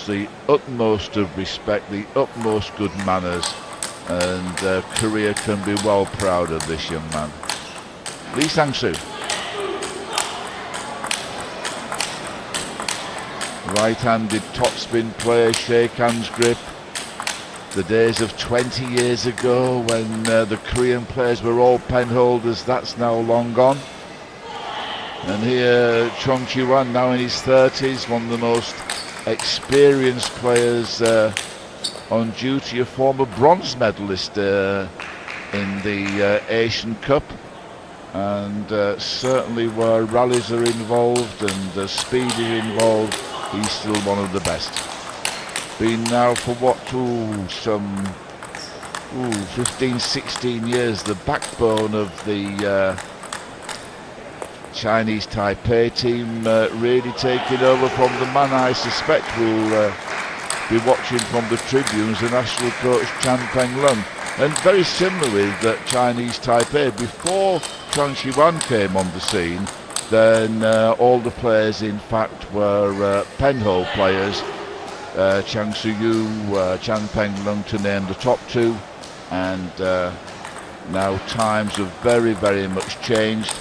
the utmost of respect, the utmost good manners, and Korea can be well proud of this young man. Lee Sangsu. Right-handed topspin player, shake hands grip. The days of 20 years ago when the Korean players were all pen holders, that's now long gone. And here CHUANG Chih-Yuan, now in his 30s, one of the most experienced players on duty, a former bronze medalist in the Asian Cup. And certainly where rallies are involved and speed is involved, he's still one of the best. Been now for what, some 15, 16 years, the backbone of the Chinese Taipei team, really taking over from the man I suspect will be watching from the tribunes, the national coach Chan Peng-lung. And very similar with Chinese Taipei, before CHUANG Chih-Yuan came on the scene, then all the players in fact were penhole players. Chang Su-yu, Chan Peng-lung to name the top two, and now times have very, very much changed.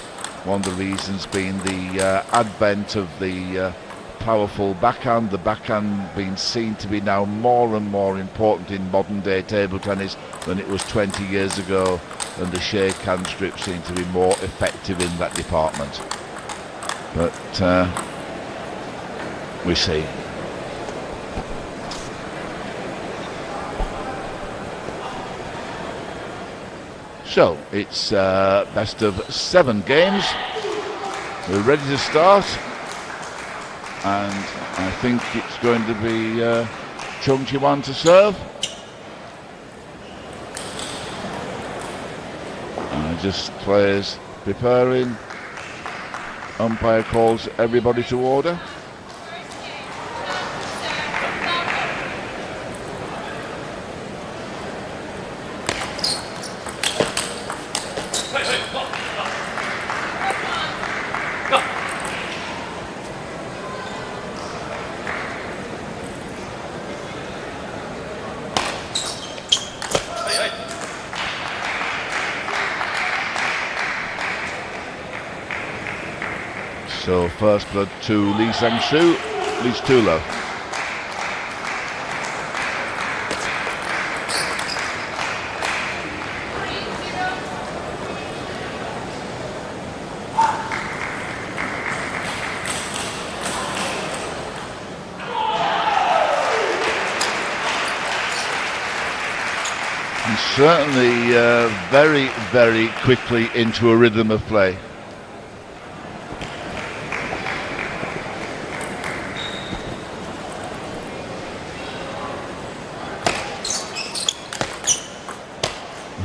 One of the reasons being the advent of the powerful backhand, the backhand being seen to be now more and more important in modern day table tennis than it was 20 years ago, and the shake hand strip seemed to be more effective in that department. But we see. So it's best of 7 games. We're ready to start, and I think it's going to be CHUANG Chih-Yuan to serve. Just players preparing. Umpire calls everybody to order. So first blood to Lee Sangsu, leads too low. And certainly very, very quickly into a rhythm of play.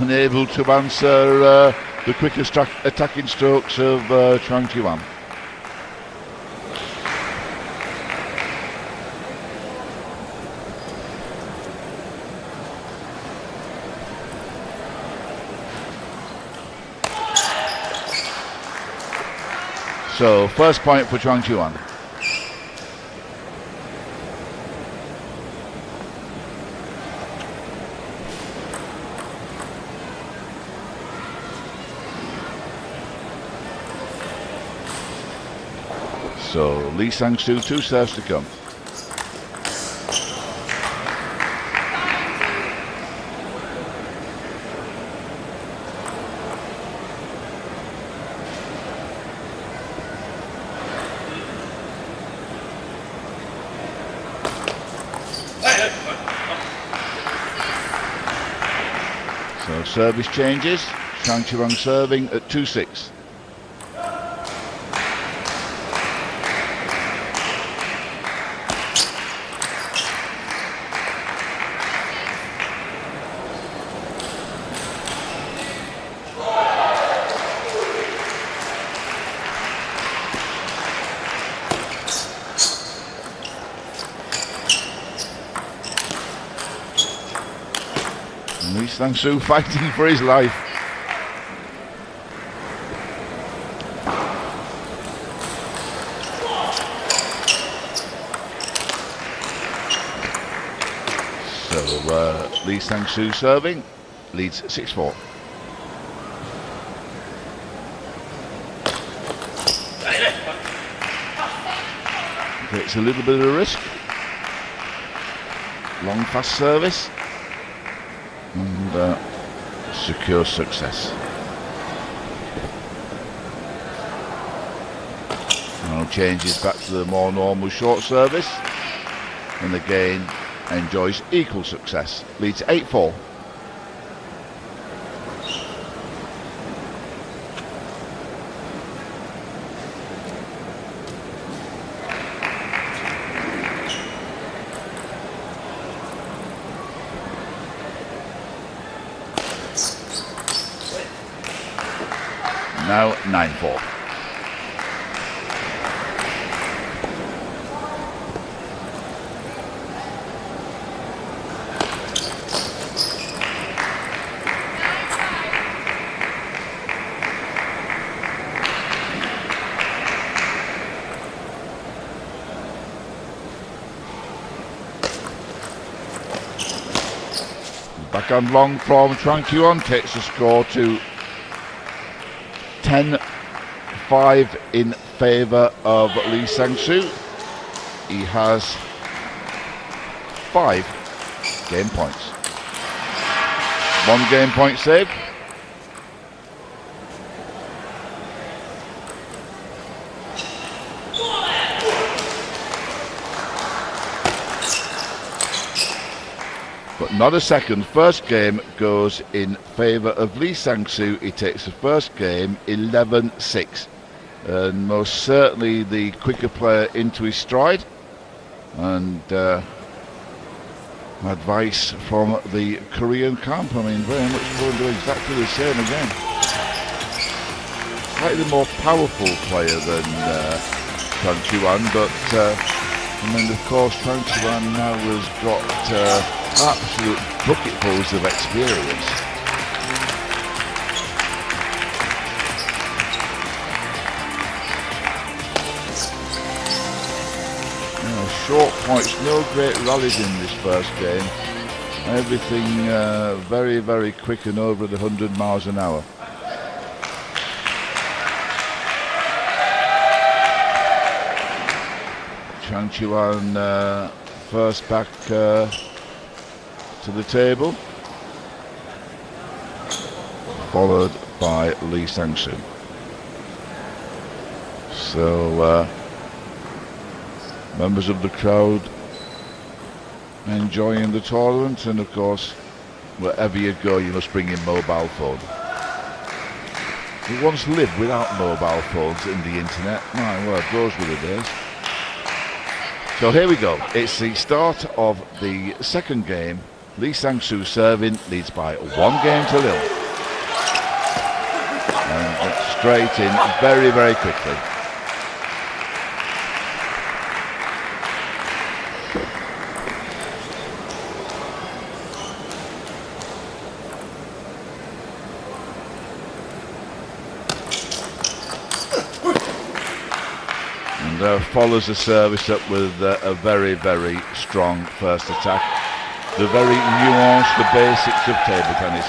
Unable to answer the quickest attacking strokes of CHUANG Chih-Yuan. So first point for CHUANG Chih-Yuan. So Lee Sangsu, 2 serves to come. So service changes. CHUANG Chih-Yuan serving at 2-6. Sangsu fighting for his life. So Lee Sangsu serving, leads 6-4. Takes a little bit of risk. Long fast service and secure success. Now changes back to the more normal short service and again enjoys equal success. Leads 8-4. Now 9-4. Backhand long from CHUANG Chih-Yuan takes the score to 10-5 in favour of Lee Sangsu. He has 5 game points. 1 game point saved. But not a second. First game goes in favour of Lee Sangsu. He takes the first game 11-6. And most certainly the quicker player into his stride. And advice from the Korean camp. I mean, very much going to do exactly the same again. Slightly more powerful player than CHUANG Chih-Yuan, but I mean, of course, CHUANG Chih-Yuan now has got absolute bucketfuls of experience. Short points, no great rallies in this first game. Everything very, very quick and over the 100 miles an hour. CHUANG Chih-Yuan first back to the table, followed by Lee Sangsu. So members of the crowd enjoying the tournament, and of course wherever you go you must bring in mobile phone. We once lived without mobile phones and the internet. My word, those were the days. So here we go, it's the start of the second game. Lee Sangsu serving, leads by 1 game to 0. And straight in very, very quickly. And follows the service up with a very, very strong first attack. The very nuanced, the basics of table tennis.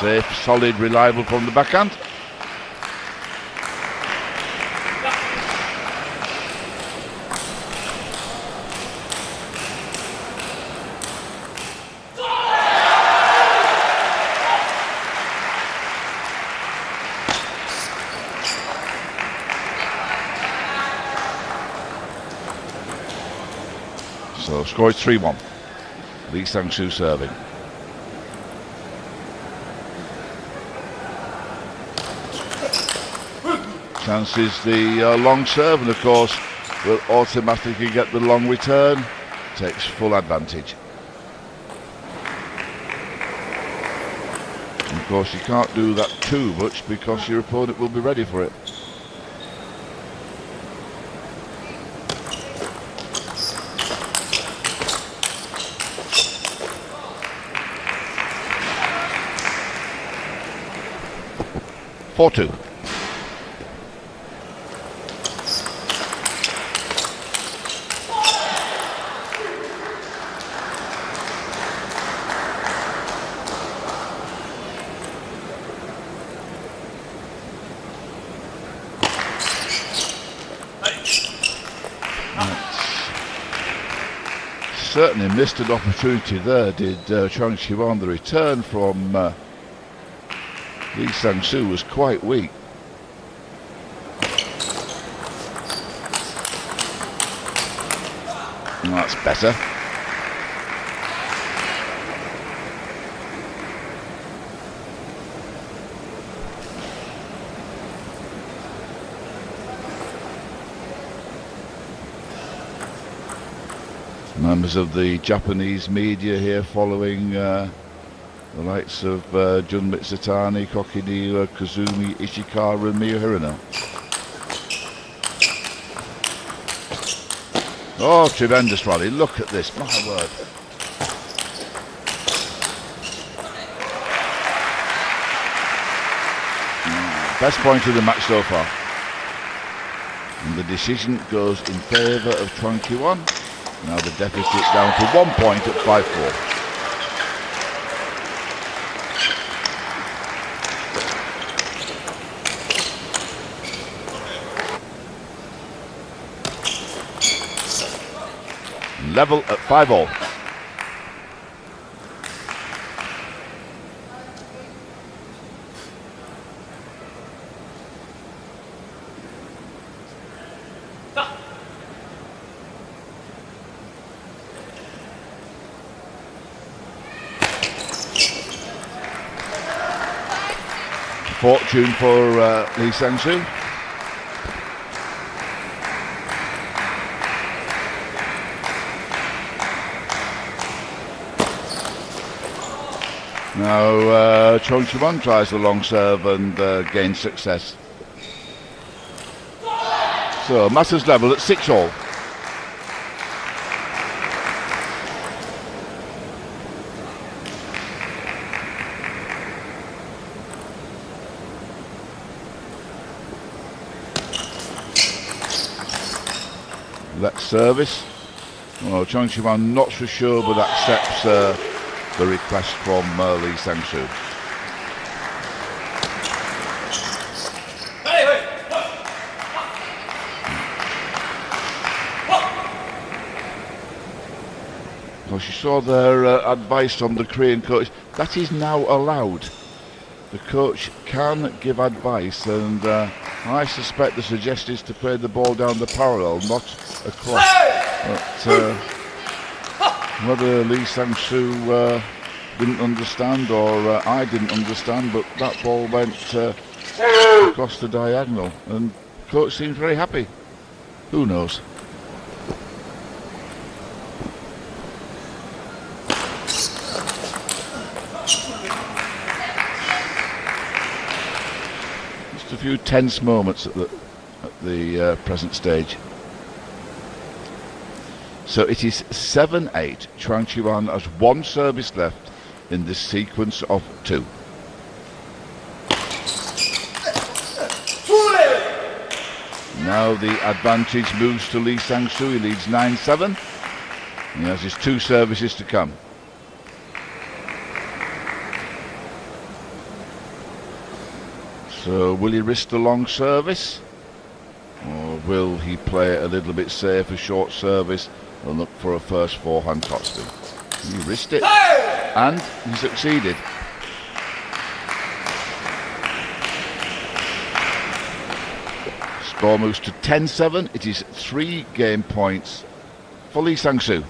Safe, solid, reliable from the backhand. So score is 3-1. Lee Sangsu serving. Chances the long serve, and of course will automatically get the long return. Takes full advantage. And of course you can't do that too much because your opponent will be ready for it. 4-2. Certainly missed an opportunity there, did CHUANG Chih-Yuan. The return from Lee Sangsu was quite weak. And that's better. Members of the Japanese media here following the likes of Jun Mitsutani, Kokiniwa, Kazumi, Ishikawa and Miyu Hirano. Oh, tremendous rally. Look at this, my word. Best point of the match so far. And the decision goes in favour of CHUANG Chih-Yuan. Now the deficit down to 1 point at 5-4. Level at 5-all. Fortune for Lee Sangsu. Now CHUANG Chih-Yuan tries the long serve and gains success. So matters level at 6-all. That service. Well, CHUANG Chih-Yuan not so sure, but accepts the request from Lee Sangsu. Well, you saw their advice from the Korean coach. That is now allowed. The coach can give advice, and I suspect the suggestion is to play the ball down the parallel, not across. But whether Lee Sangsu didn't understand or I didn't understand, but that ball went across the diagonal, and the coach seems very happy. Who knows? Just a few tense moments at the present stage. So it is 7-8. CHUANG Chih-Yuan has one service left in this sequence of 2. Now the advantage moves to Lee Sangsu. He leads 9-7. He has his 2 services to come. So will he risk the long service? Or will he play it a little bit safe, a short service, and look for a first forehand topspin? He risked it, and he succeeded. Score moves to 10-7. It is 3 game points for Lee Sangsu.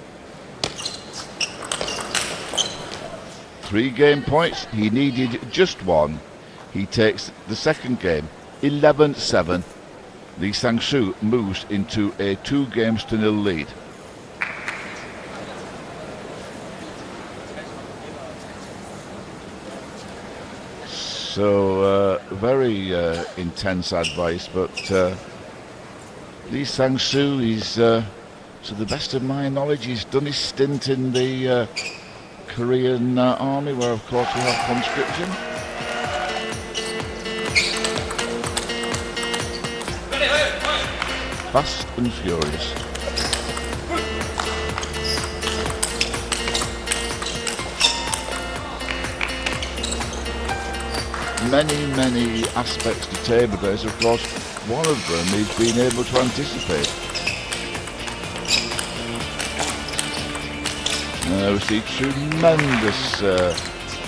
3 game points. He needed just 1. He takes the second game, 11-7. Lee Sangsu moves into a 2-0 lead. So very intense advice, but Lee Sangsu, he's, to the best of my knowledge, he's done his stint in the Korean army, where of course we have conscription. fast and furious. Many aspects to table tennis. Of course, one of them is being able to anticipate. We see tremendous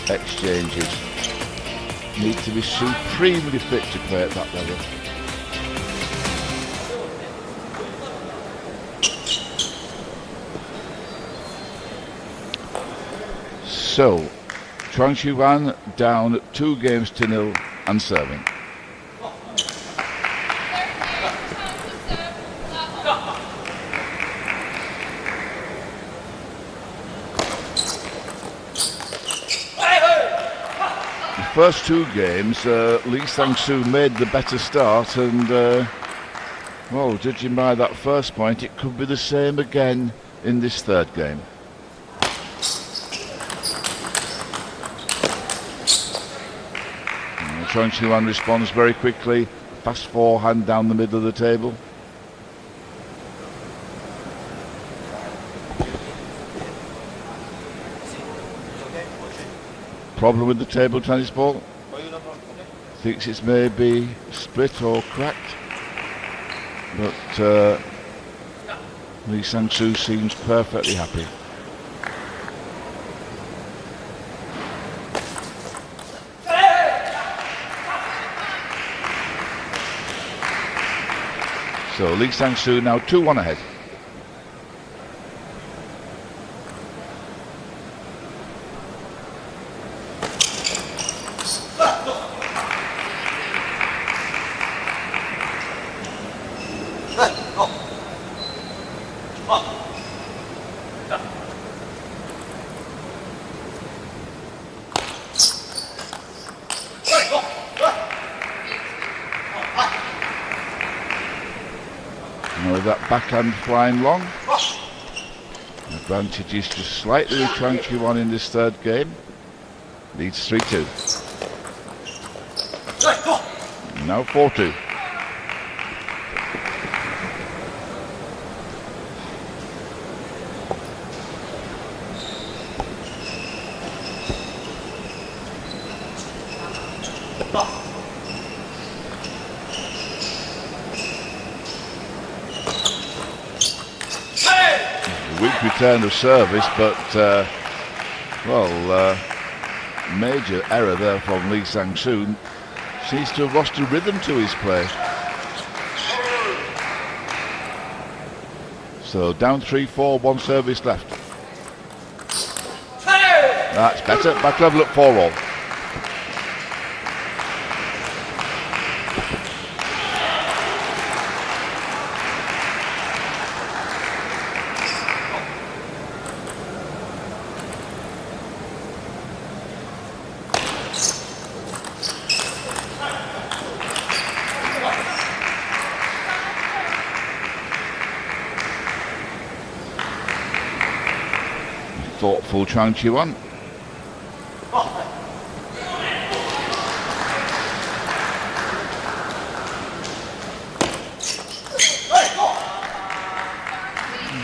exchanges. Need to be supremely fit to play at that level. So, CHUANG Chih-Yuan down 2-0 and serving. The first 2 games, Sangsu made the better start, and well, judging by that first point, it could be the same again in this 3rd game. CHUANG Chih-Yuan responds very quickly, fast forehand down the middle of the table. Problem with the table tennis ball? Thinks it's maybe split or cracked, but Sangsu seems perfectly happy. So Sangsu now 2-1 ahead. With that backhand flying long, advantage is just slightly with CHUANG Chih-Yuan in this 3rd game. Leads 3-2. Now 4-2. Weak return of service, but major error there from Sangsu. Seems to have lost a rhythm to his play. So down 3-4, 1 service left. That's better. Back level at 4-all. Thoughtful CHUANG Chih-Yuan.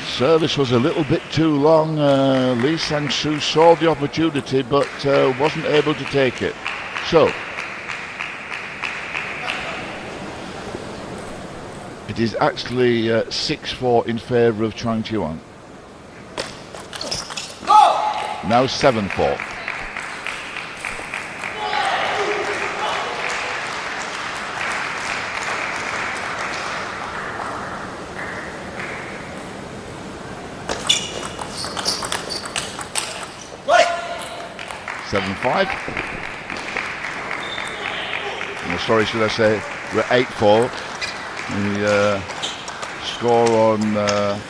Service was a little bit too long. Sangsu saw the opportunity but wasn't able to take it. So it is actually 6-4 in favour of CHUANG Chih-Yuan. Now 7-4. Sorry, should I say, we're 8-4. The score on the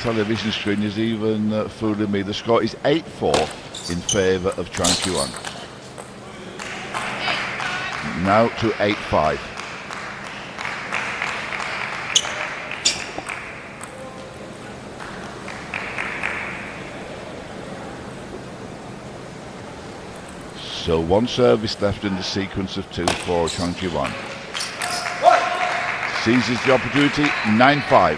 television screen is even fooling me. The score is 8-4 in favour of CHUANG Chih-Yuan. Now to 8-5. So 1 service left in the sequence of 2 for CHUANG Chih-Yuan. seizes the opportunity, 9-5.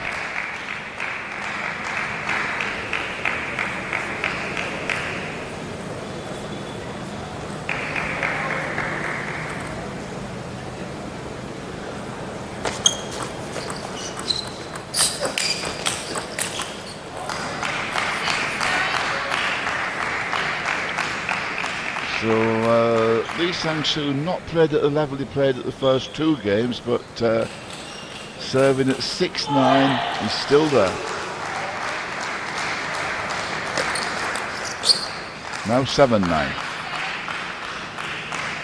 So Sangsu not played at the level he played at the first two games, but serving at 6-9, he's still there. Now 7-9.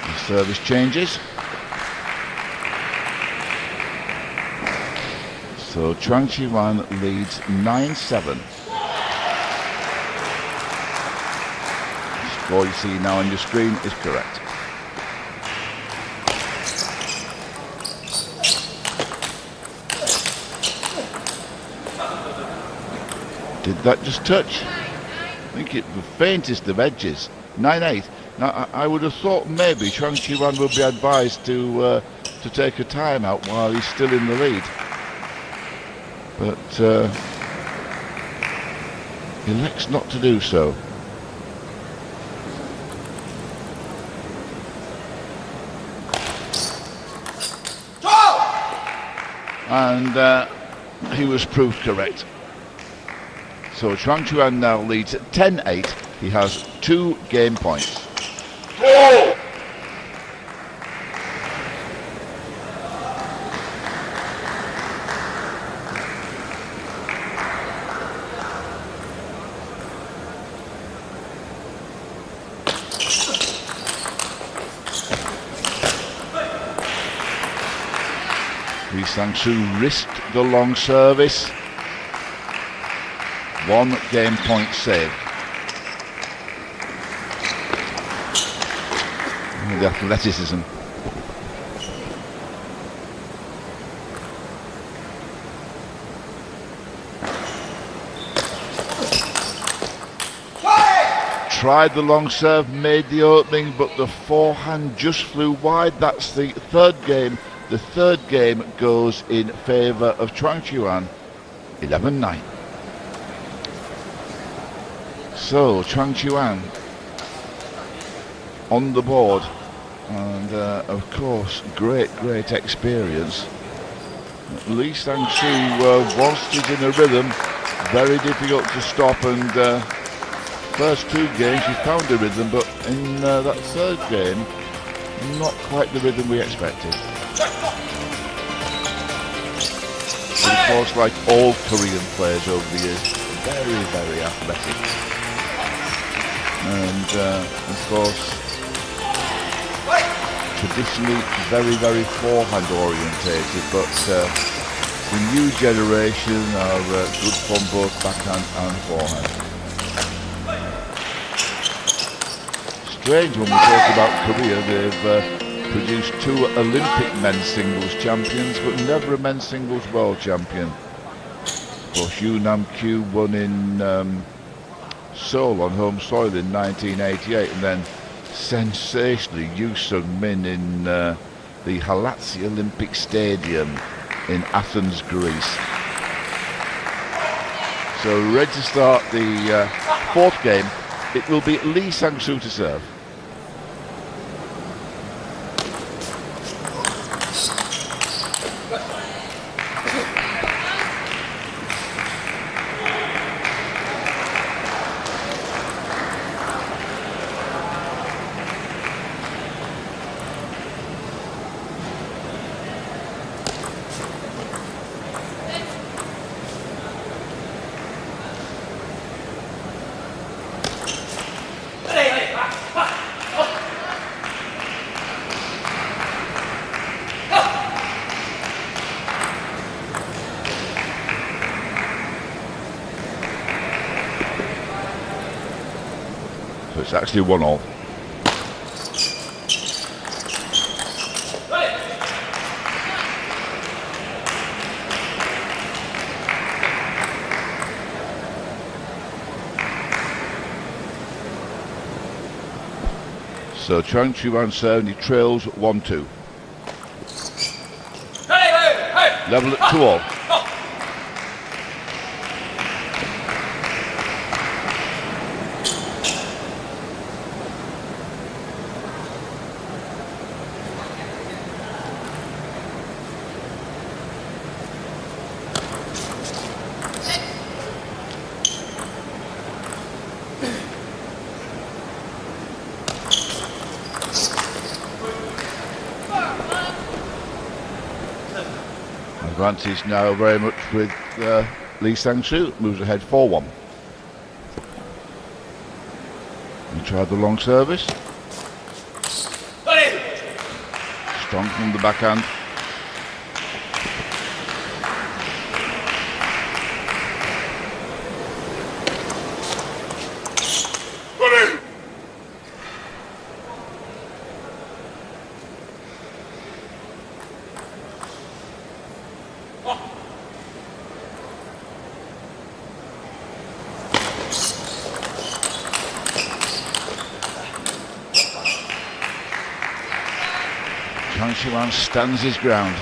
The service changes. So CHUANG Chih-Yuan leads 9-7. What you see now on your screen is correct. Did that just touch? I think it the faintest of edges. 9-8. Now I would have thought maybe CHUANG Chih-Yuan will be advised to take a timeout while he's still in the lead, but he elects not to do so. And he was proved correct. So CHUANG Chih-Yuan now leads at 10-8. He has 2 game points. Sangsu risked the long service. 1 game point saved. The athleticism. Tried the long serve, made the opening, but the forehand just flew wide. That's the third game. The third game goes in favour of CHUANG Chih-Yuan, 11-9. So CHUANG Chih-Yuan on the board, and of course great experience. Sangsu once he's in a rhythm, very difficult to stop, and first 2 games he found a rhythm, but in that third game not quite the rhythm we expected. But of course, like all Korean players over the years, very athletic, and of course traditionally very forehand orientated, but the new generation are good from both backhand and forehand. Strange when we talk about Korea, they've produced 2 Olympic men's singles champions, but never a men's singles world champion. Of course, Nam-Kyu won in Seoul on home soil in 1988, and then sensationally Yoo Sung-min in the Halatsi Olympic Stadium in Athens, Greece. So ready to start the 4th game. It will be Sangsu to serve. So it's actually 1-1. So CHUANG Chih-Yuan serving, he trails 1-2. Hey! Level at 2-all. Advantage now very much with Lee Sangsu, moves ahead 4-1. He tried the long service. Strong from the backhand. CHUANG Chih-Yuan stands his ground.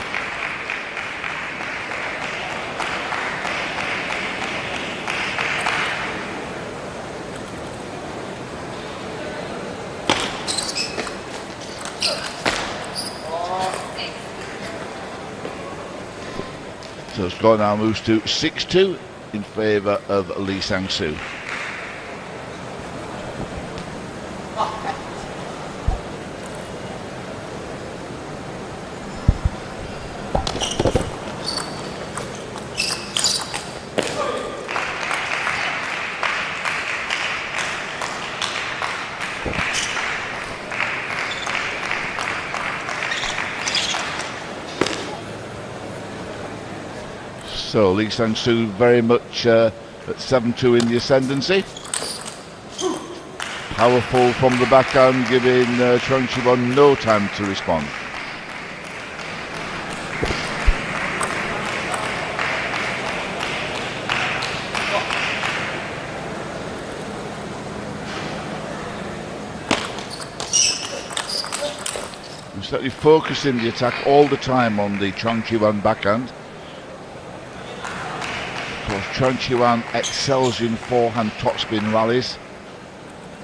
So score now moves to 6-2 in favour of Lee Sangsu. So Lee Sangsu very much at 7-2 in the ascendancy. Powerful from the backhand, giving CHUANG Chih-Yuan no time to respond. He's certainly focusing the attack all the time on the CHUANG Chih-Yuan backhand. Of course, CHUANG Chih-Yuan excels in forehand topspin rallies,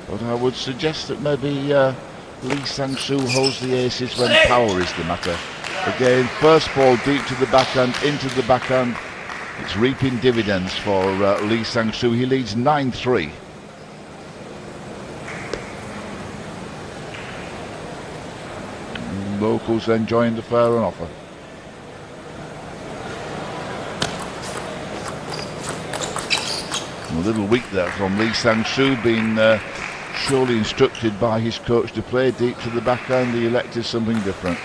but I would suggest that maybe Lee Sangsu holds the aces when power is the matter. Again, first ball deep to the backhand, into the backhand. It's reaping dividends for Lee Sangsu. He leads 9-3. Locals enjoying the fare on offer. A little weak there from Lee Sangsu, being surely instructed by his coach to play deep to the backhand. He elected something different.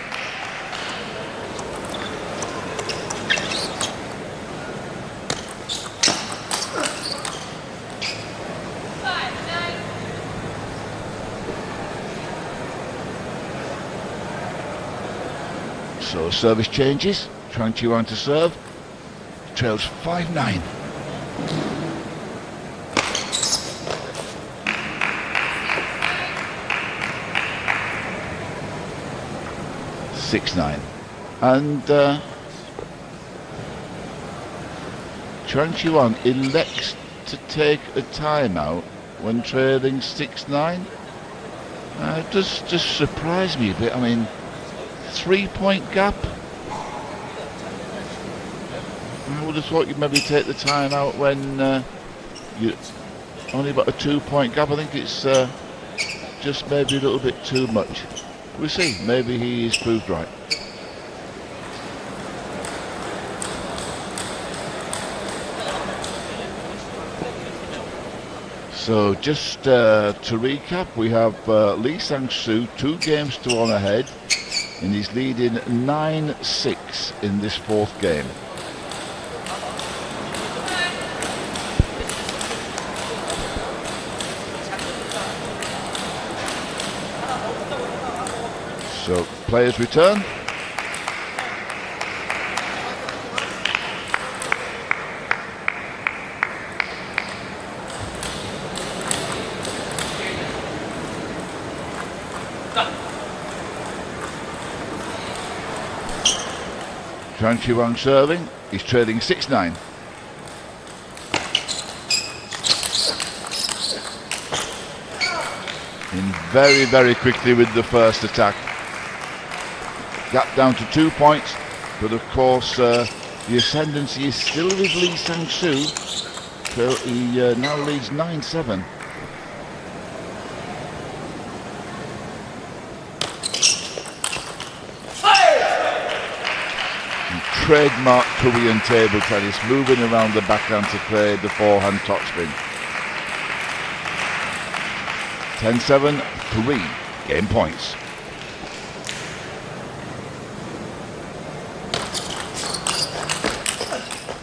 So service changes. CHUANG Chih-Yuan to serve. Trails 5-9. And CHUANG Chih-Yuan elects to take a timeout when trailing 6-9. It does just surprise me a bit. I mean, 3-point gap. I would have thought you'd maybe take the timeout when you only about a 2-point gap. I think it's just maybe a little bit too much. We'll see, maybe he is proved right. So just to recap, we have Lee Sangsu 2 games to 1 ahead, and he's leading 9-6 in this 4th game. So players return. CHUANG Chih-Yuan serving. He's trailing 6-9. In very, very quickly with the first attack. Gap down to 2 points, but of course the ascendancy is still with Lee Sangsu. So he now leads 9-7. Trademark Korean table tennis, moving around the backhand to play the forehand topspin. 10-7, 3 game points.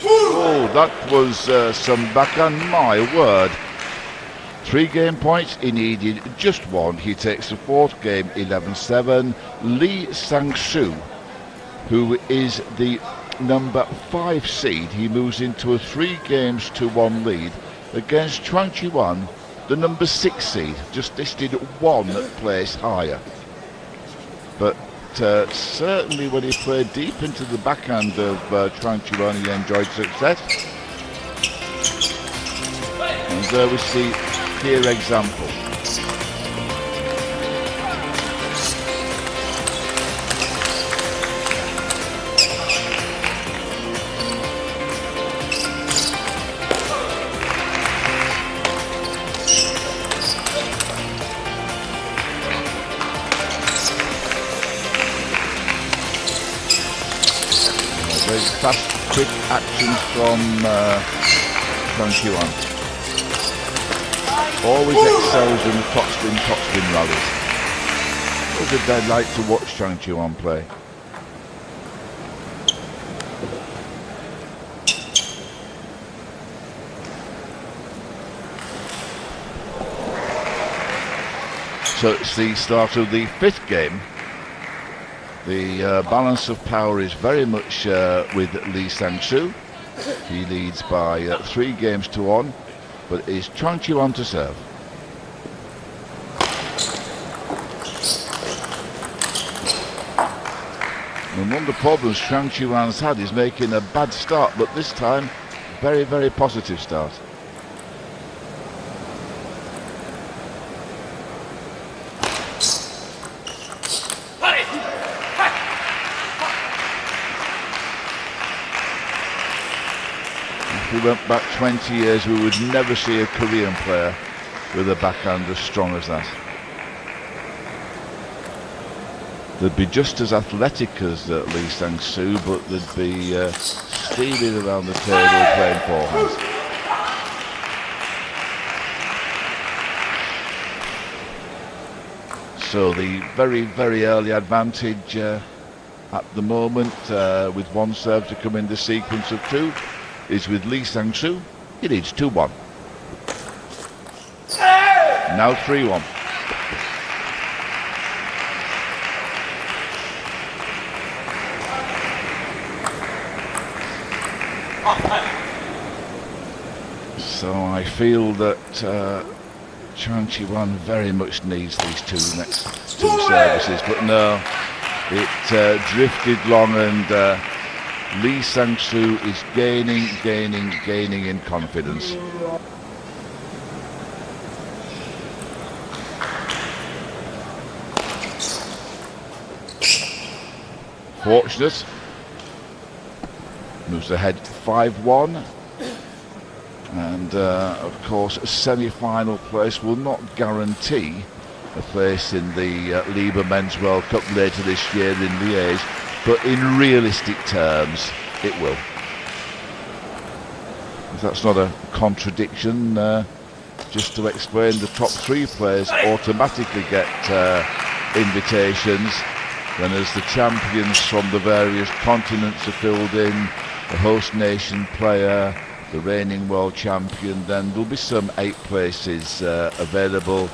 Oh, that was some backhand, my word. 3 game points, he needed just 1. He takes the 4th game, 11-7. Lee Sangsu, who is the number 5 seed, he moves into a 3-1 lead against CHUANG Chih-Yuan, the number 6 seed, just listed 1 place higher. But certainly when he played deep into the backhand of CHUANG Chih-Yuan, he enjoyed success. And there we see clear example. Fast, quick actions from CHUANG Chih-Yuan. Always excels in the topspin rallies. What a delight to watch CHUANG Chih-Yuan play. So it's the start of the 5th game. The balance of power is very much with Lee Sangsu. He leads by 3-1, but it's CHUANG Chih-Yuan to serve. And one of the problems CHUANG Chih-Yuan's had is making a bad start, but this time, very, very positive start. If we went back 20 years, we would never see a Korean player with a backhand as strong as that. They'd be just as athletic as Lee Sangsu, but they'd be stealing around the table playing forehands. So the very, very early advantage at the moment, with 1 serve to come in the sequence of 2, is with Lee Sangsu. He leads 2-1. Now 3-1. So I feel that CHUANG Chih-Yuan very much needs these 2 next 2 services, but no, it drifted long, and Lee Sangsu is gaining in confidence. Fortunate. Moves ahead 5-1. And of course, a semi-final place will not guarantee a place in the Liga Men's World Cup later this year in Liège, but in realistic terms, it will. If that's not a contradiction, just to explain, the top 3 players automatically get invitations. Then as the champions from the various continents are filled in, the host nation player, the reigning world champion, then there'll be some 8 places available.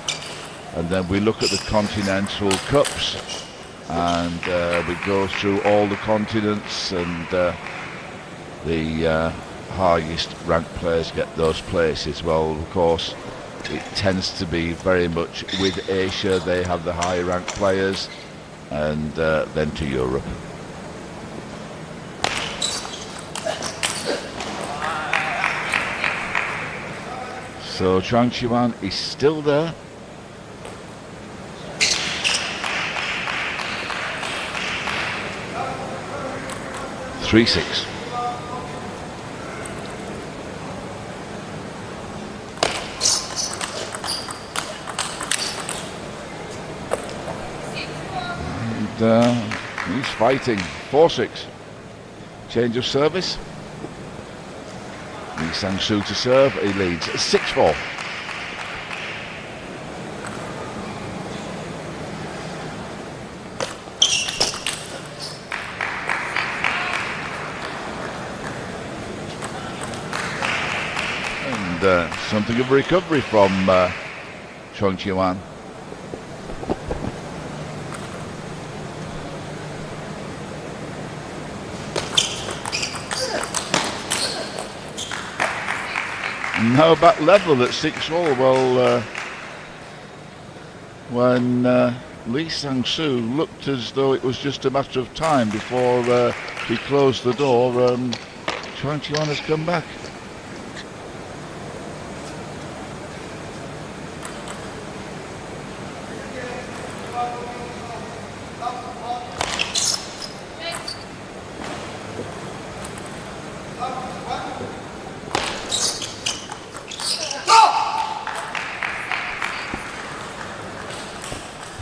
And then we look at the continental cups, and we go through all the continents, and the highest ranked players get those places. Well, of course, it tends to be very much with Asia. They have the higher ranked players, and then to Europe. So CHUANG Chih-Yuan is still there. Three, 6. And he's fighting. 4-6. Change of service. Sangsu to serve. He leads 6-4. And something of a recovery from CHUANG Chih-Yuan. Now back level at 6-all. Well, when Lee Sangsu looked as though it was just a matter of time before he closed the door, CHUANG Chih-Yuan has come back.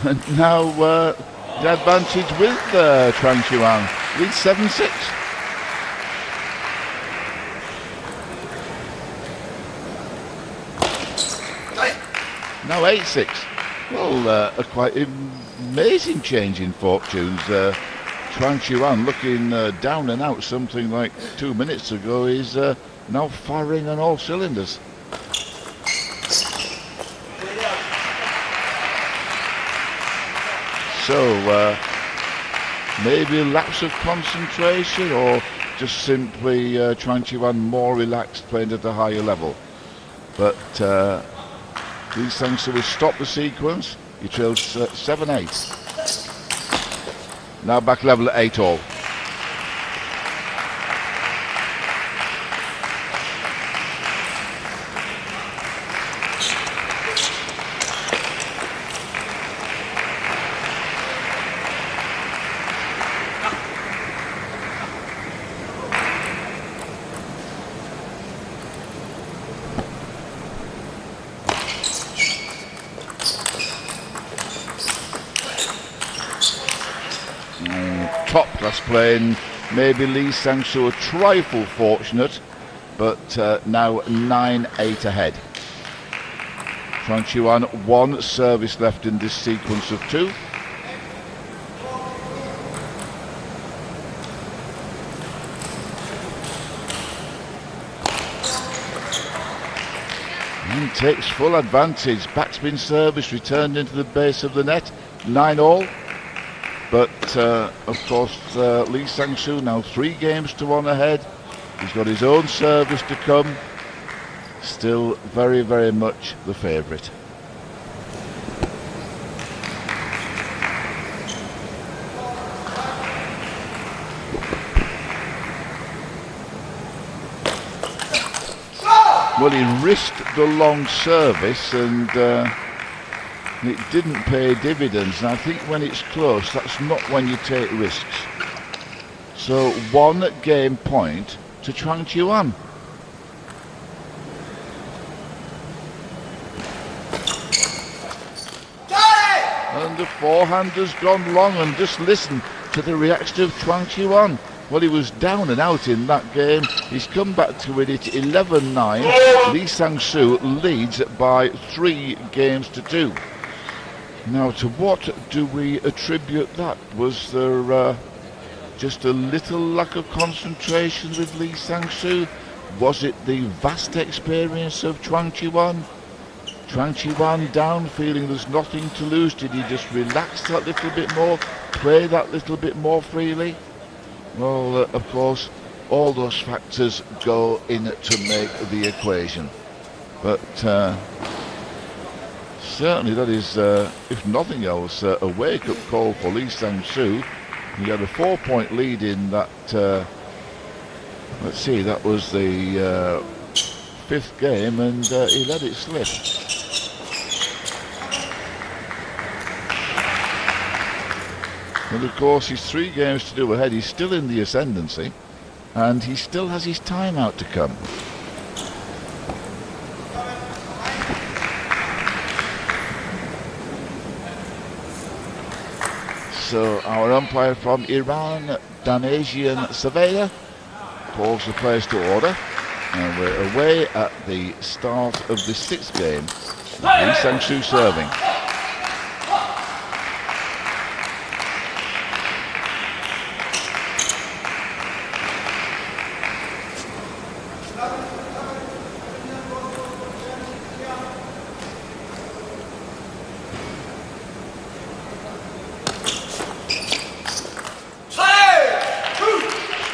And now the advantage with CHUANG Chih-Yuan. Leads 7-6. Now 8-6. Well, a quite amazing change in fortunes. CHUANG Chih-Yuan, looking down and out something like 2 minutes ago, is now firing on all cylinders. So maybe a lapse of concentration, or just simply CHUANG Chih-Yuan more relaxed, playing at a higher level. But Lee Sangsu has stopped the sequence. He trails 7-8. Now back level at 8-all. Top class playing, maybe Lee Sangsu a trifle fortunate, but now 9-8 ahead. CHUANG Chih-Yuan, one service left in this sequence of 2. And takes full advantage. Backspin service returned into the base of the net. 9-all. But of course Lee Sangsu now 3 games to 1 ahead. He's got his own service to come. Still very, very much the favourite. Well, he risked the long service and it didn't pay dividends, and I think when it's close, that's not when you take risks. So 1 game point to CHUANG Chih-Yuan. And the forehand has gone long, and just listen to the reaction of CHUANG Chih-Yuan. Well, he was down and out in that game. He's come back to win it 11-9. Lee Sangsu leads by 3 games to 2. Now, to what do we attribute that? Was there just a little lack of concentration with Lee Sangsu? Was it the vast experience of CHUANG Chih-Yuan? CHUANG Chih-Yuan down, feeling there's nothing to lose. Did he just relax that little bit more, play that little bit more freely? Well, of course, all those factors go in to make the equation. But certainly that is, if nothing else, a wake-up call for Lee Sangsu. He had a 4-point lead in that, let's see, that was the 5th game and he let it slip. And of course he's 3 games to do ahead. He's still in the ascendancy and he still has his timeout to come. So our umpire from Iran, Danasian Surveyor, calls the players to order, and we're away at the start of the 6th game. Lee Sangsu serving.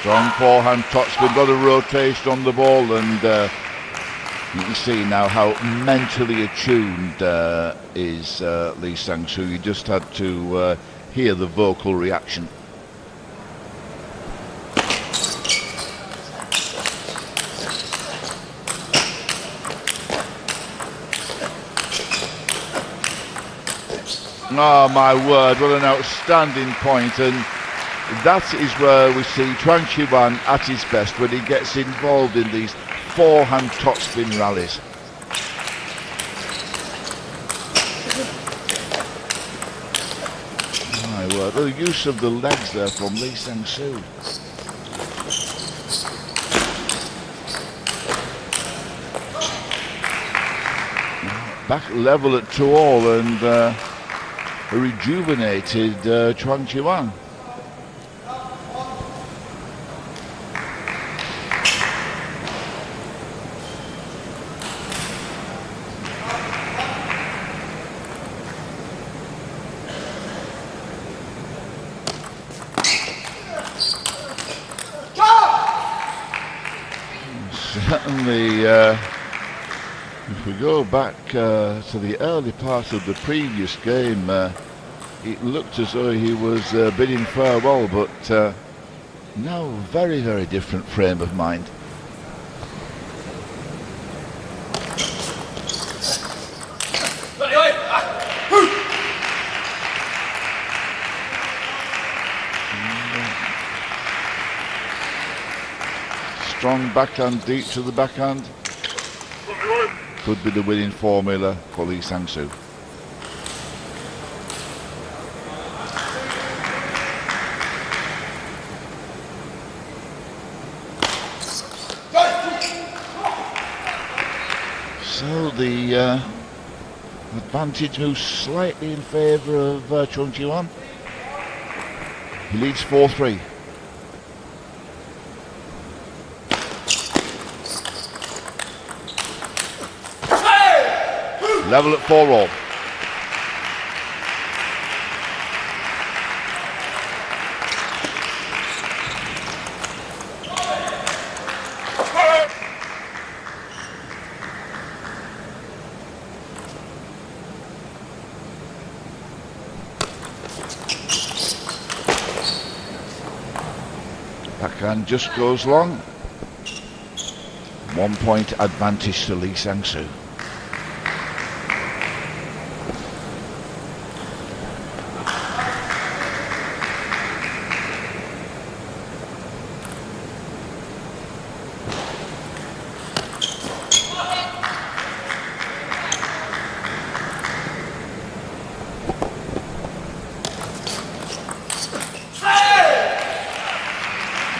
Strong forehand topspin, got a rotation on the ball, and you can see now how mentally attuned is Lee Sangsu. You just had to hear the vocal reaction. Oh my word, what an outstanding point, and that is where we see CHUANG Chih-Yuan at his best, when he gets involved in these forehand topspin rallies. My word, the use of the legs there from Lee Sangsu. Back level at 2-all and a rejuvenated CHUANG Chih-Yuan. Certainly, if we go back to the early part of the previous game, it looked as though he was bidding farewell, but now very, very different frame of mind. Strong backhand, deep to the backhand. Could be the winning formula for Lee Sangsu. So the advantage moves slightly in favour of CHUANG Chih-Yuan. He leads 4-3. Level at 4-all. Backhand just goes long. 1 point advantage to Lee Sangsu.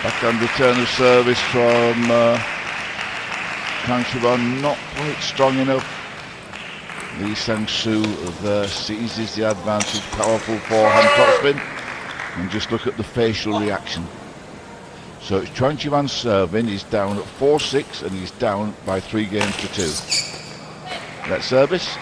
Backhand return of service from CHUANG Chih-Yuan, not quite strong enough. Lee Sangsu there seizes the advantage, powerful forehand topspin, and just look at the facial reaction. So it's CHUANG Chih-Yuan serving, he's down at 4-6 and he's down by 3 games to 2. That service.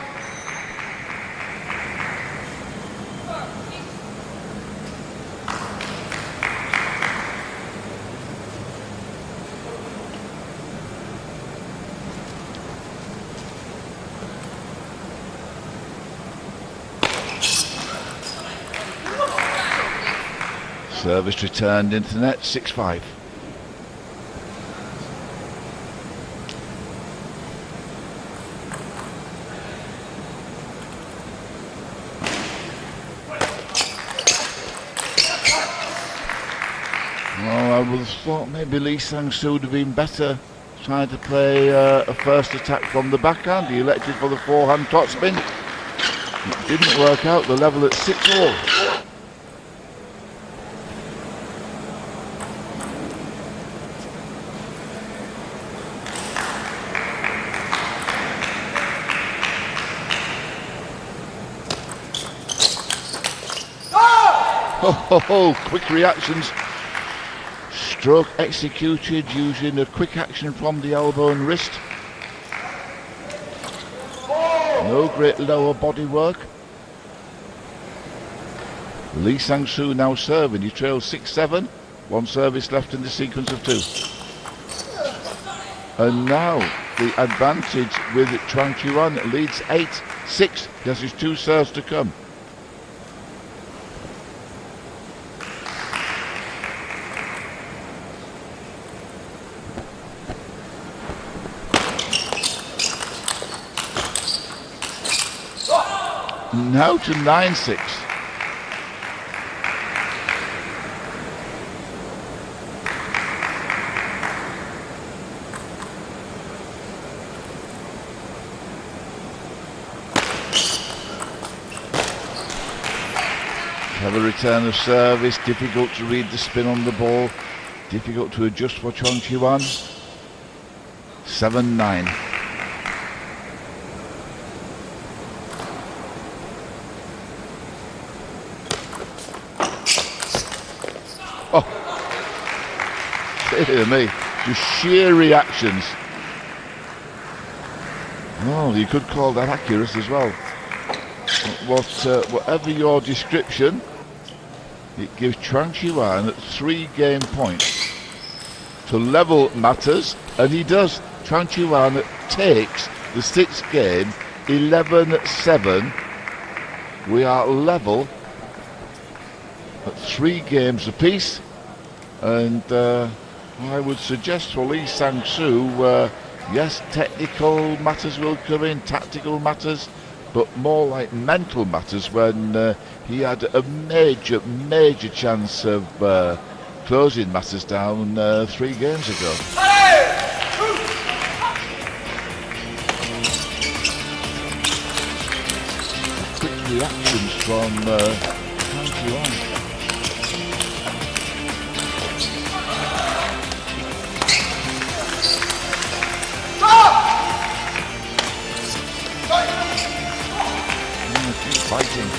Service returned into net, 6-5. I would have thought maybe Lee Sangsu would have been better trying to play a first attack from the backhand. He elected for the forehand topspin. It didn't work out, the level at 6-all. Oh, quick reactions. Stroke executed using a quick action from the elbow and wrist. No great lower body work. Lee Sangsu now serving. He trails 6-7. One service left in the sequence of 2. And now the advantage with CHUANG Chih-Yuan leads 8-6. He has his 2 serves to come. Now to 9-6. Clever return of service, difficult to read the spin on the ball, difficult to adjust for CHUANG Chih-Yuan. 7-9. Oh, dear me, just sheer reactions. Oh, you could call that accurate as well. Whatever your description, it gives CHUANG Chih-Yuan 3 game points. To level matters, and he does. CHUANG Chih-Yuan takes the 6th game, 11-7. We are level at 3 games apiece, and I would suggest for Lee Sangsu, yes, technical matters will come in, tactical matters, but more like mental matters when he had a major chance of closing matters down 3 games ago. Quick reactions from CHUANG Chih-Yuan. Fighting.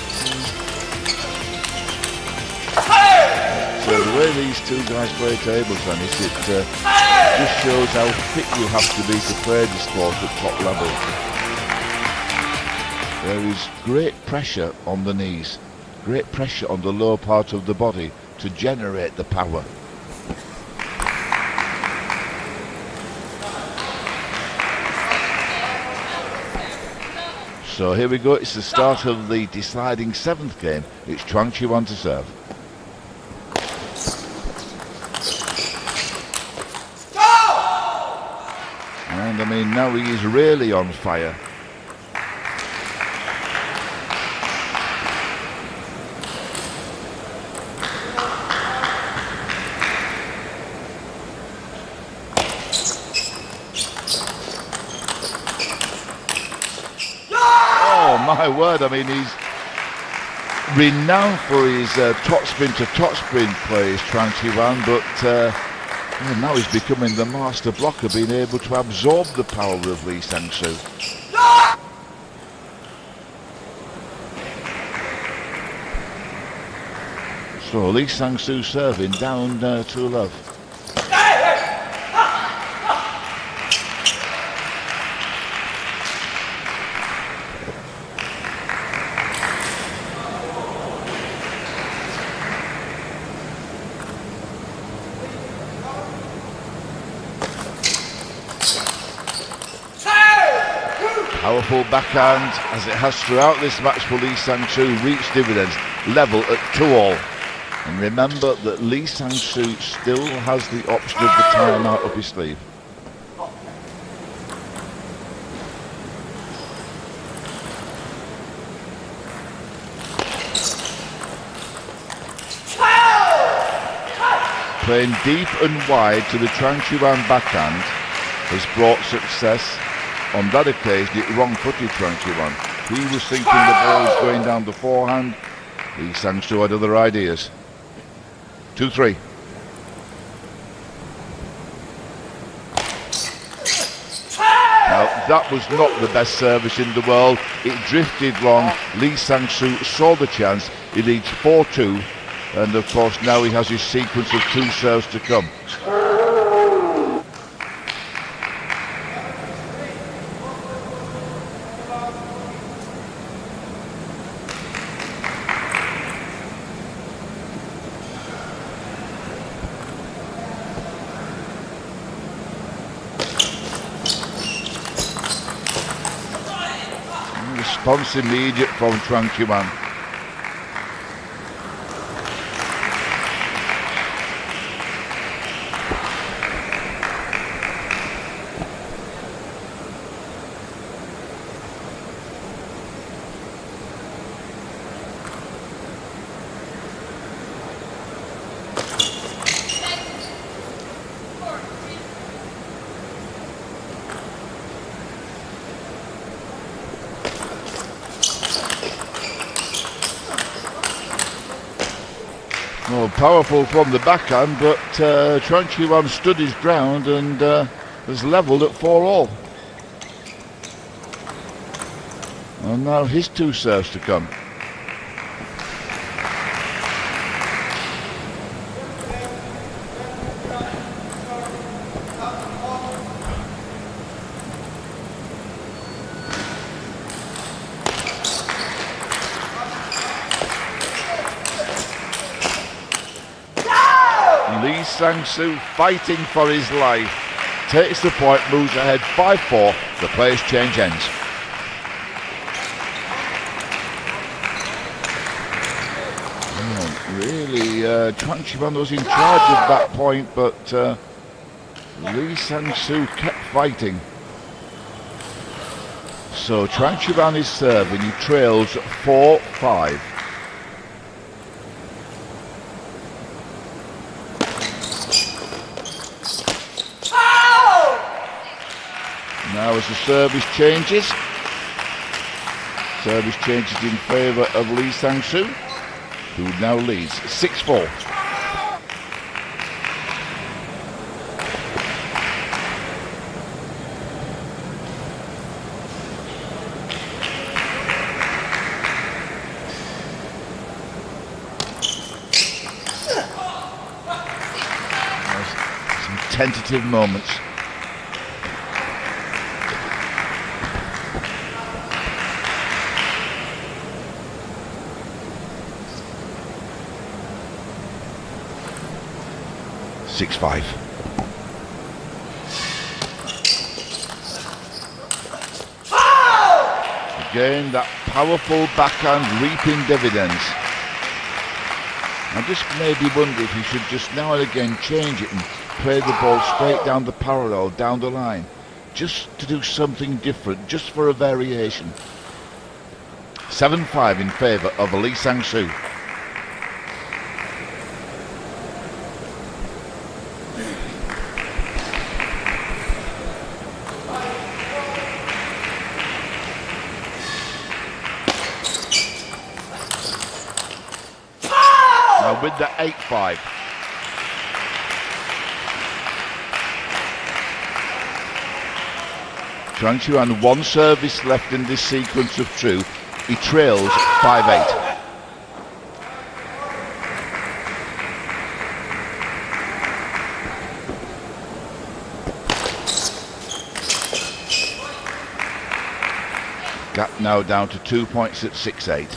So the way these 2 guys play table tennis, it just shows how fit you have to be to play the sport at top level. There is great pressure on the knees, great pressure on the lower part of the body to generate the power. So here we go, it's the start of the deciding 7th game. It's CHUANG Chih-Yuan to serve. And I mean, now he is really on fire. My word, I mean, he's renowned for his topspin to topspin plays, CHUANG Chih-Yuan, but now he's becoming the master blocker, being able to absorb the power of Lee Sangsu. So Lee Sangsu serving down 2-love. Powerful backhand, as it has throughout this match for Lee Sangsu, reached dividends, level at 2-all. And remember that Lee Sangsu still has the option of the timeout up his sleeve. playing deep and wide to the CHUANG Chih-Yuan backhand has brought success. On that occasion, it wrong-footed CHUANG Chih-Yuan. He was thinking the ball was going down the forehand. Lee Sangsu had other ideas. 2-3. Now, that was not the best service in the world. It drifted long. Lee Sangsu saw the chance. He leads 4-2. And of course, now he has his sequence of 2 serves to come. Response immediate from CHUANG Chih-Yuan. Oh, powerful from the backhand, but CHUANG Chih-Yuan stood his ground and has levelled at 4-all. And now his 2 serves to come. Lee Sangsu fighting for his life. Takes the point, moves ahead 5-4. The players change ends. Really, CHUANG Chih-Yuan was in charge of that point, but Lee Sangsu kept fighting. So CHUANG Chih-Yuan is serving. He trails 4-5. Now as the service changes in favour of Lee Sangsu, who now leads 6-4. Some tentative moments. Again, that powerful backhand reaping dividends. I just maybe wonder if he should just now and again change it and play the ball straight down the parallel, down the line, just to do something different, just for a variation. 7-5 in favour of Lee Sangsu. With the 8-5. CHUANG Chih-Yuan 1 service left in this sequence of 2. He trails 5-8. Gap now down to 2 points at 6-8.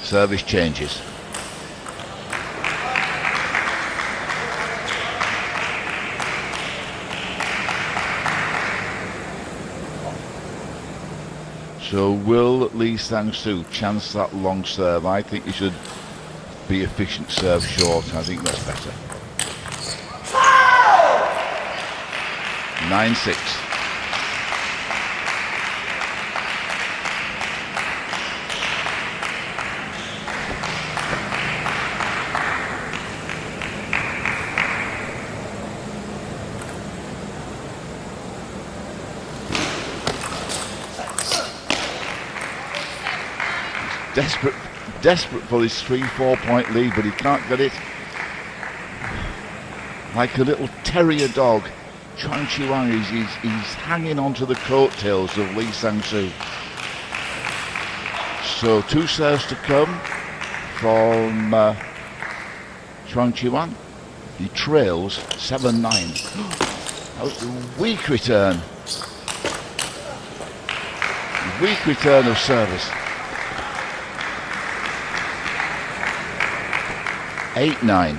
Service changes. So will Lee Sangsu chance that long serve? I think he should be efficient serve short. I think that's better. 9-6. desperate for his 3-4 point lead, but he can't get it. Like a little terrier dog, CHUANG Chih-Yuan he's hanging onto the coattails of Lee Sangsu. So 2 serves to come from CHUANG Chih-Yuan. He trails 7-9. That was a weak return. Weak return of service. 8-9.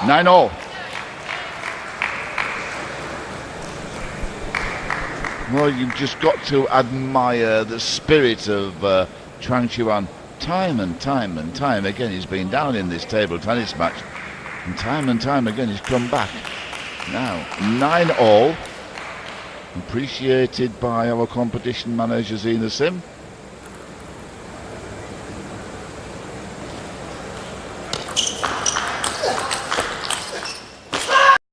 Nine all. Well, you've just got to admire the spirit of CHUANG Chih-Yuan. Time and time again he's been down in this table tennis match, and time again he's come back. Now 9 all, appreciated by our competition manager Zina Sim.